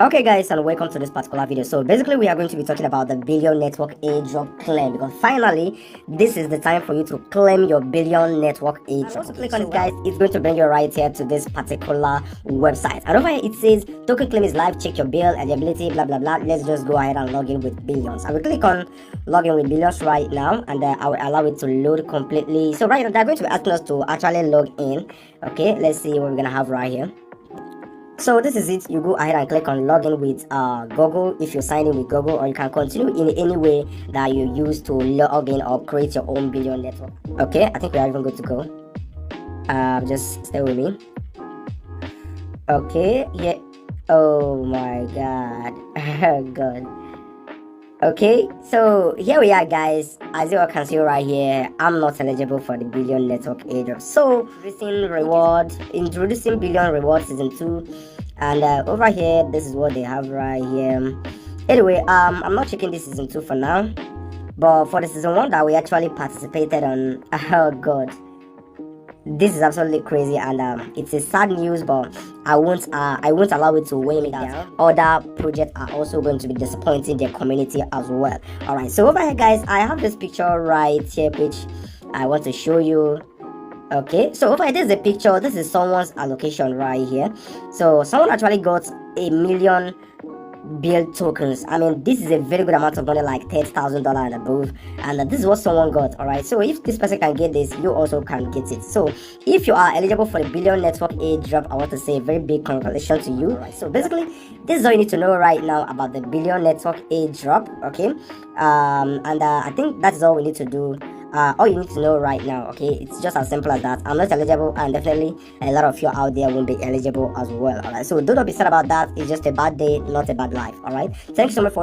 Okay guys, and welcome to this particular video. So basically we are going to be talking about the billion network airdrop claim, because finally this is the time for you to claim your billion network airdrop. Once you click on it guys, it's going to bring you right here to this particular website, and over here it says token claim is live, check your bill, eligibility, blah blah blah. Let's just go ahead and log in with billions. I will click on login with billions right now, and I will allow it to load completely. So right now they're going to be asking us to actually log in. Okay, let's see what we're gonna have right here. So this is it. You go ahead and click on login with Google if you sign in with Google, or you can continue in any way that you use to log in or create your own billion network. Okay, I think we are even good to go. Just stay with me. Okay, yeah. Oh my god. God. Okay, so here we are guys. As you all can see right here, I'm not eligible for the billion network airdrop. So introducing billion reward season 2, and over here this is what they have right here. Anyway, I'm not checking this season 2 for now, but for the season 1 that we actually participated on, oh god, this is absolutely crazy, and it's a sad news, but I won't allow it to weigh me down. Other projects are also going to be disappointing their community as well. All right, so over here guys, I have this picture right here which I want to show you. Okay, so over here this is a picture. This is someone's allocation right here. So someone actually got 1 million build tokens. I mean, this is a very good amount of money, like $30,000 and above, and this is what someone got. All right, so if this person can get this, you also can get it. So if you are eligible for the billion network airdrop, I want to say a very big congratulations to you. All right, so basically this is all you need to know right now about the billion network airdrop. Okay, I think that's all we need to do. All you need to know right now, okay, it's just as simple as that. I'm not eligible, and definitely a lot of you out there won't be eligible as well. All right, so do not be sad about that. It's just a bad day, not a bad life. All right, thank you so much for